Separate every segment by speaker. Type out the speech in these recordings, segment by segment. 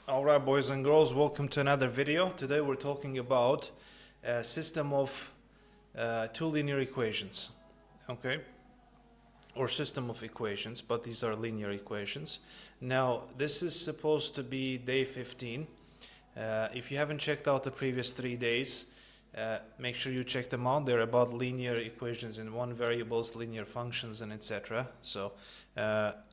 Speaker 1: Alright, boys and girls, welcome to another video. Today we're talking about a system of two linear equations, okay, or system of equations, but these are linear equations. Now this is supposed to be day 15. If you haven't checked out the previous 3 days, make sure you check them out. They're about linear equations in one variables, linear functions, and etc. So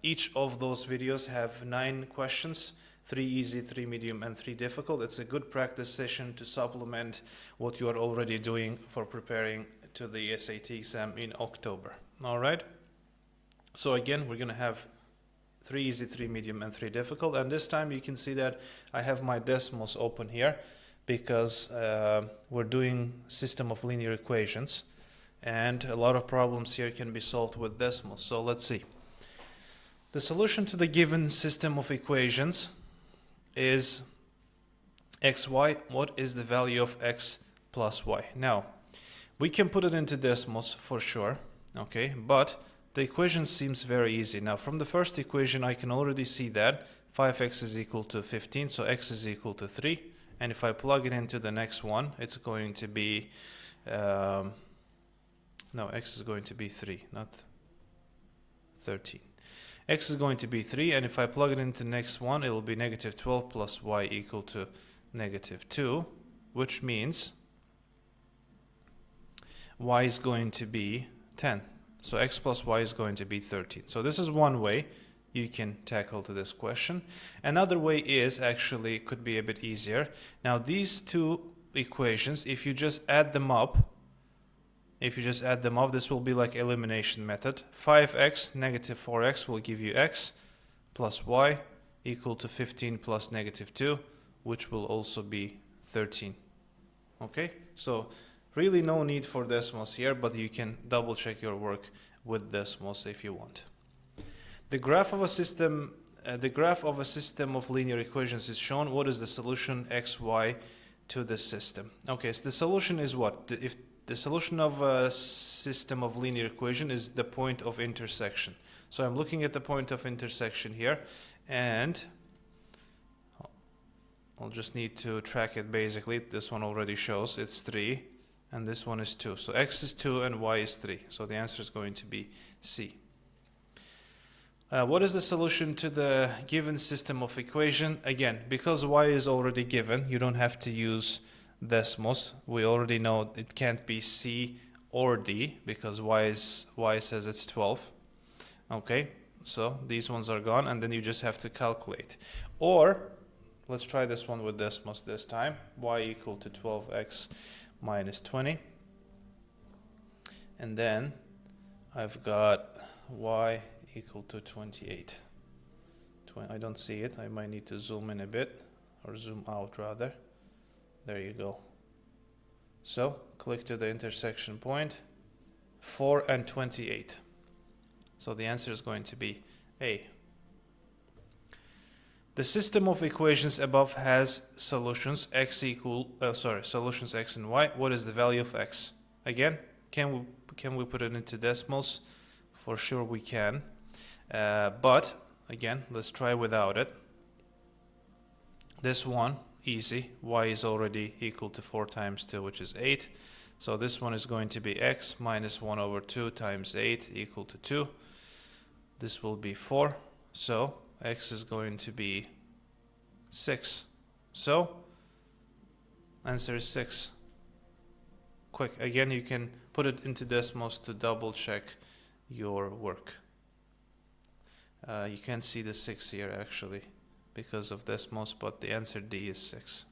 Speaker 1: each of those videos have 9 questions, 3 easy, 3 medium, and 3 difficult. It's a good practice session to supplement what you are already doing for preparing to the SAT exam in October. All right. So again, we're going to have 3 easy, 3 medium, and 3 difficult. And this time you can see that I have my decimals open here because we're doing system of linear equations. And a lot of problems here can be solved with decimals. So let's see. The solution to the given system of equations is xy. What is the value of x plus y? Now, we can put it into decimals for sure, okay, but the equation seems very easy. Now, from the first equation, I can already see that 5x is equal to 15, so x is equal to 3. And if I plug it into the next one, it's going to be, no, x is going to be 3, not 13. X is going to be 3, and if I plug it into the next one, it will be negative 12 plus y equal to negative 2, which means y is going to be 10. So x plus y is going to be 13. So this is one way you can tackle to this question. Another way is actually could be a bit easier. Now these two equations, if you just add them up, this will be like elimination method. 5x negative 4x will give you x plus y equal to 15 plus negative 2, which will also be 13. Okay, so really no need for decimals here, but you can double check your work with decimals if you want. The graph of a system of linear equations is shown. What is the solution xy to the system? Okay, so the solution is what? If the solution of a system of linear equation is the point of intersection. So I'm looking at the point of intersection here, and I'll just need to track it basically. This one already shows it's 3, and this one is 2. So x is 2 and y is 3. So the answer is going to be C. What is the solution to the given system of equation? Again, because y is already given, you don't have to use decimals. We already know it can't be C or D because y says it's 12. Okay, so these ones are gone, and then you just have to calculate. Or let's try this one with decimals this time. Y equal to 12x minus 20, and then I've got y equal to 28. I don't see it. I might need to zoom in a bit, or zoom out rather. There you go. So click to the intersection point, 4 and 28. So the answer is going to be A. The system of equations above has solutions solutions x and y. What is the value of x? Again, can we put it into decimals? For sure we can. But again, let's try without it. This one, easy. Y is already equal to 4 times 2, which is 8. So this one is going to be x minus 1 over 2 times 8 equal to 2. This will be 4. So x is going to be 6. So answer is 6. Quick. Again, you can put it into decimals to double check your work. You can't see the 6 here actually because of decimals, but the answer D is 6.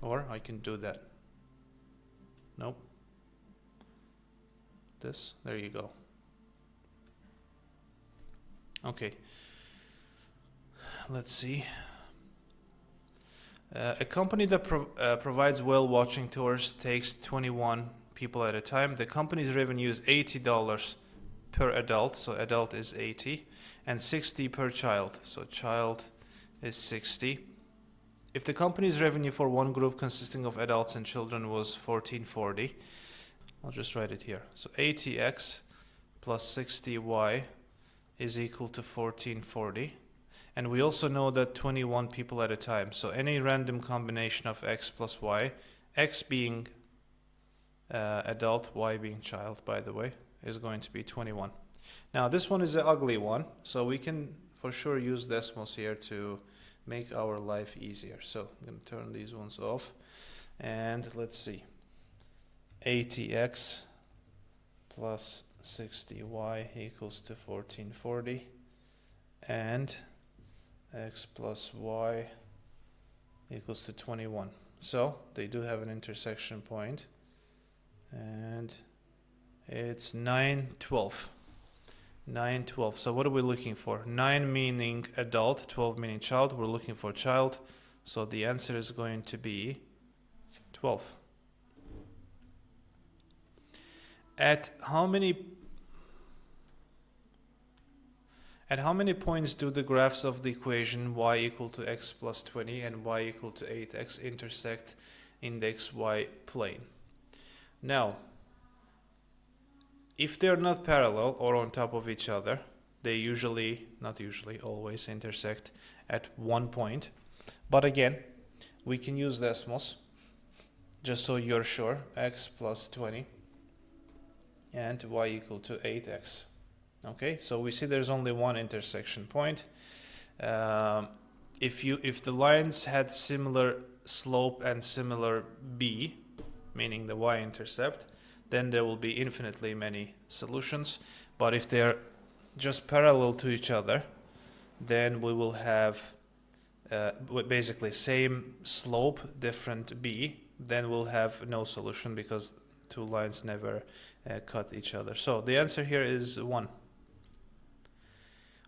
Speaker 1: Or I can do that. Nope. This, there you go. Okay. Let's see. A company that provides whale watching tours takes 21 people at a time. The company's revenue is $80 per adult, so adult is 80, and 60 per child, so child is 60. If the company's revenue for one group consisting of adults and children was $14.40, I'll just write it here. So 80x plus 60y is equal to 1440. And we also know that 21 people at a time. So any random combination of x plus y, x being adult, y being child, by the way, is going to be 21. Now this one is an ugly one, so we can for sure use decimals here to make our life easier. So I'm going to turn these ones off, and let's see. 80x plus 60y equals to 1440, and x plus y equals to 21. So they do have an intersection point, and it's 9, 12. 9, 12. So what are we looking for? 9 meaning adult, 12 meaning child. We're looking for child. So the answer is going to be 12. At how many points do the graphs of the equation y equal to x plus 20 and y equal to 8x intersect in the xy plane? Now, if they're not parallel or on top of each other, they usually, not usually, always intersect at one point. But again, we can use decimals, just so you're sure. X plus 20 and y equal to 8x. Okay, so we see there's only one intersection point. If the lines had similar slope and similar b, meaning the y-intercept, then there will be infinitely many solutions. But if they're just parallel to each other, then we will have basically same slope, different b, then we'll have no solution because two lines never cut each other. So the answer here is 1.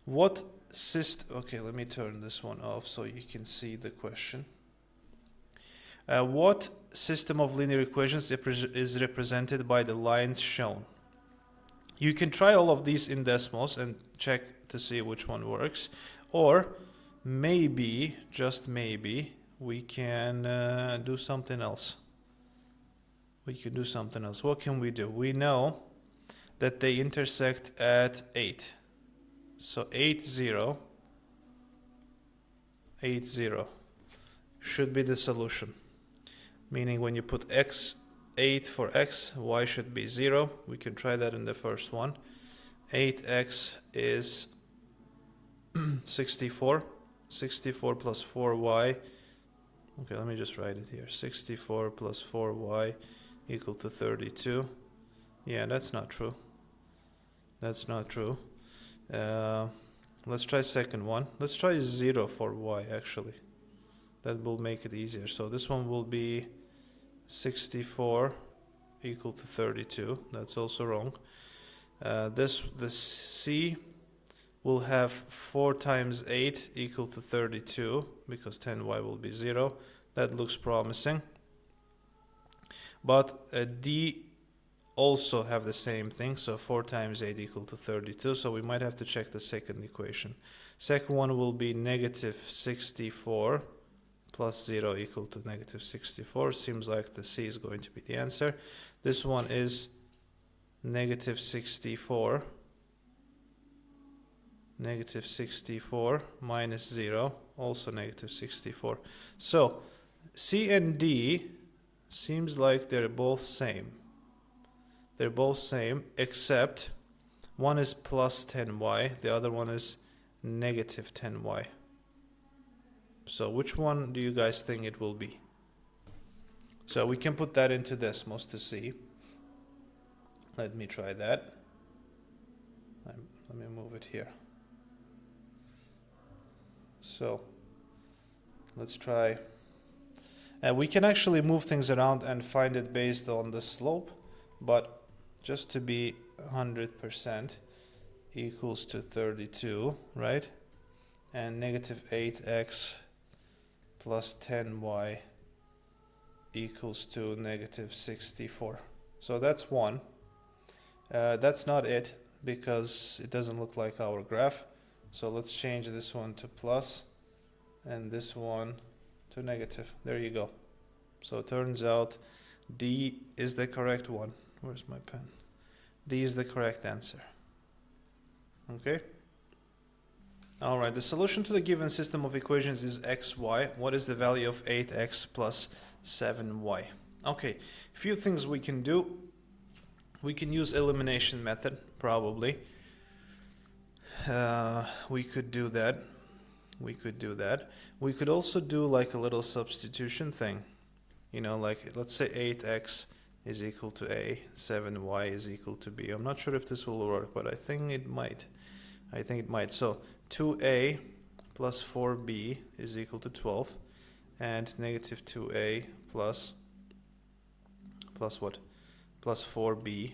Speaker 1: Okay, let me turn this one off so you can see the question. What system of linear equations is represented by the lines shown? You can try all of these in decimals and check to see which one works. Or maybe, just maybe, we can do something else. What can we do? We know that they intersect at 8. So 8, 0, 8, 0 should be the solution. Meaning when you put x, 8 for x, y should be 0. We can try that in the first one. 8x is 64. 64 plus 4y. Okay, let me just write it here. 64 plus 4y equal to 32. Yeah, that's not true. That's not true. Let's try second one. Let's try 0 for y actually. That will make it easier. So this one will be 64 equal to 32. That's also wrong. The c will have 4 times 8 equal to 32 because 10y will be 0. That looks promising. But d also have the same thing, so 4 times 8 equal to 32, so we might have to check the second equation. Second one will be negative 64 plus 0 equal to negative 64. Seems like the C is going to be the answer. This one is negative 64. Negative 64 minus 0, also negative 64. So C and D seems like they're both same. They're both same, except one is plus 10y, the other one is negative 10y. So which one do you guys think it will be? So we can put that into decimals to see. Let me try that. Let me move it here. So let's try. We can actually move things around and find it based on the slope, but just to be 100% equals to 32, right? And negative 8x plus 10y equals to negative 64. So that's 1. That's not it because it doesn't look like our graph. So let's change this one to plus and this one to negative. There you go. So it turns out D is the correct one. Where's my pen? D is the correct answer. Okay. All right, the solution to the given system of equations is xy. What is the value of 8x plus 7y? Okay, a few things we can do. We can use elimination method, probably. We could do that. We could also do like a little substitution thing. You know, like let's say 8x is equal to a, 7y is equal to b. I'm not sure if this will work, but I think it might. So 2a plus 4b is equal to 12, and negative 2a plus what? Plus 4b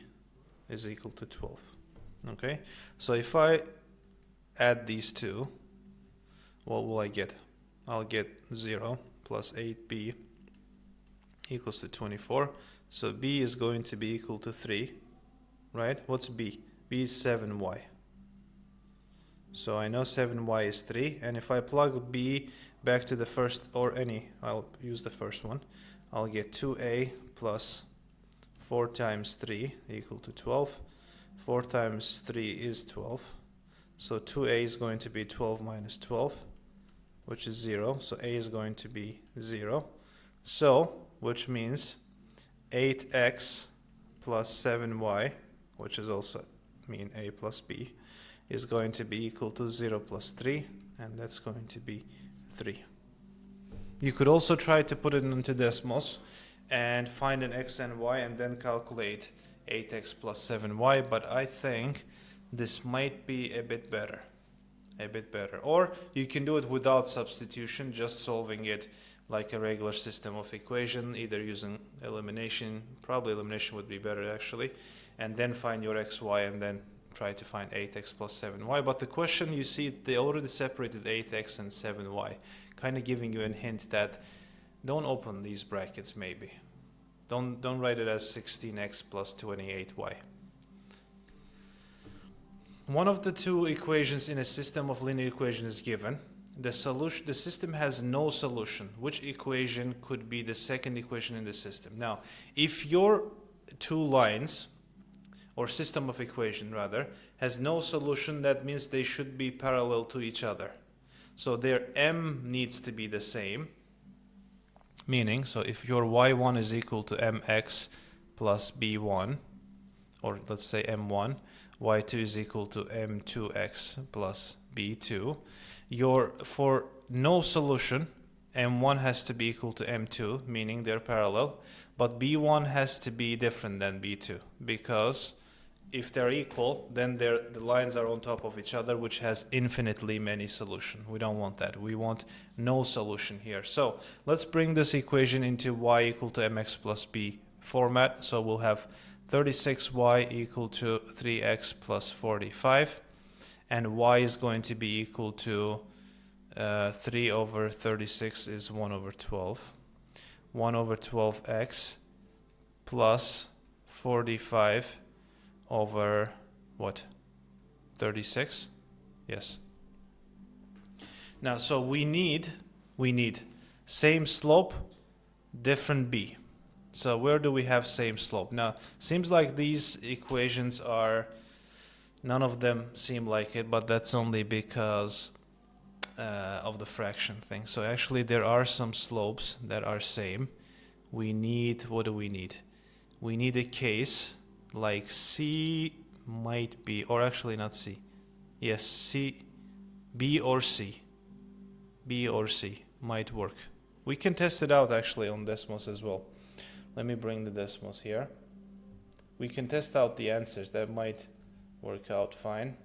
Speaker 1: is equal to 12. Okay, so if I add these two, what will I get? I'll get 0 plus 8b equals to 24. So b is going to be equal to 3, right? What's b? b is 7y. So I know 7y is 3, and if I plug b back to the first, or any, I'll use the first one, I'll get 2a plus 4 times 3 equal to 12. 4 times 3 is 12. So 2a is going to be 12 minus 12, which is 0. So a is going to be 0. So, which means 8x plus 7y, which is also mean a plus b, is going to be equal to 0 plus 3, and that's going to be 3. You could also try to put it into decimals and find an x and y and then calculate 8x plus 7y, but I think this might be a bit better. Or you can do it without substitution, just solving it like a regular system of equation, either using elimination, probably elimination would be better actually, and then find your xy and then try to find 8x plus 7y. But the question, you see, they already separated 8x and 7y, kind of giving you a hint that don't open these brackets maybe. Don't write it as 16x plus 28y. One of the two equations in a system of linear equations is given. The system has no solution. Which equation could be the second equation in the system? Now, if your two lines, or system of equation rather, has no solution, that means they should be parallel to each other. So their m needs to be the same. Meaning, so if your y1 is equal to mx plus b1, or let's say m1, y2 is equal to m2x plus b2, for no solution, m1 has to be equal to m2, meaning they're parallel, but b1 has to be different than b2, because if they're equal, then the lines are on top of each other, which has infinitely many solutions. We don't want that. We want no solution here. So let's bring this equation into y equal to mx plus b format. So we'll have 36y equal to 3x plus 45, and y is going to be equal to 3 over 36 is 1 over 12. 1 over 12x plus 45 over what? 36? Yes. Now, so we need same slope, different b. So where do we have same slope? Now, seems like these equations are, none of them seem like it, but that's only because of the fraction thing. So actually there are some slopes that are same. We need, what do we need? We need a case like C might be, or actually not C. Yes, C, B or C. B or C might work. We can test it out actually on decimals as well. Let me bring the decimals here. We can test out the answers. That might work out fine.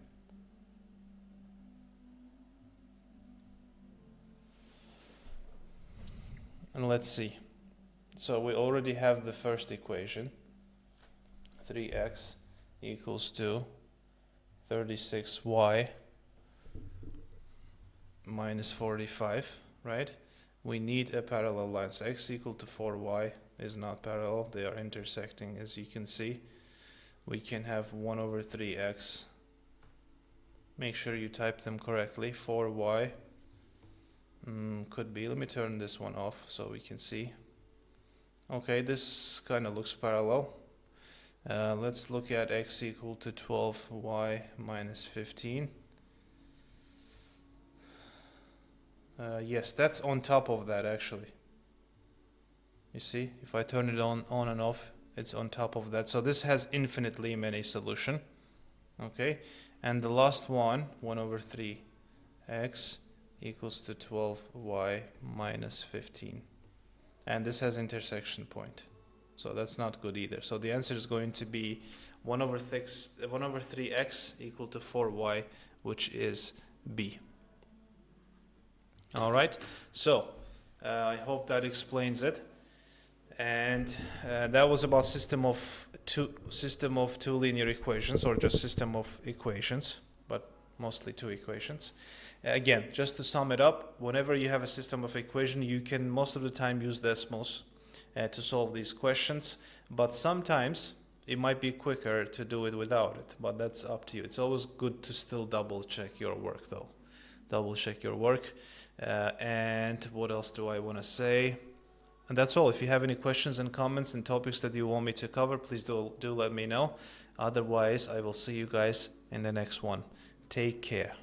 Speaker 1: And let's see. So we already have the first equation. 3x equals to 36y minus 45, right? We need a parallel line. So x equal to 4y is not parallel. They are intersecting, as you can see. We can have 1 over 3x. Make sure you type them correctly. 4y could be. Let me turn this one off so we can see. Okay, this kind of looks parallel. Let's look at x equal to 12y minus 15. Yes, that's on top of that actually. You see, if I turn it on and off, it's on top of that. So this has infinitely many solution. Okay, and the last one, 1 over 3x equals to 12y minus 15. And this has intersection point. So that's not good either. So the answer is going to be 1 over 3x equal to 4y, which is B. All right, so I hope that explains it. And that was about system of two linear equations, or just system of equations, but mostly two equations. Again, just to sum it up, whenever you have a system of equation, you can most of the time use decimals to solve these questions, but sometimes it might be quicker to do it without it, but that's up to you. It's always good to still double check your work though. Double check your work. And what else do I want to say? And that's all. If you have any questions and comments and topics that you want me to cover, please do let me know. Otherwise, I will see you guys in the next one. Take care.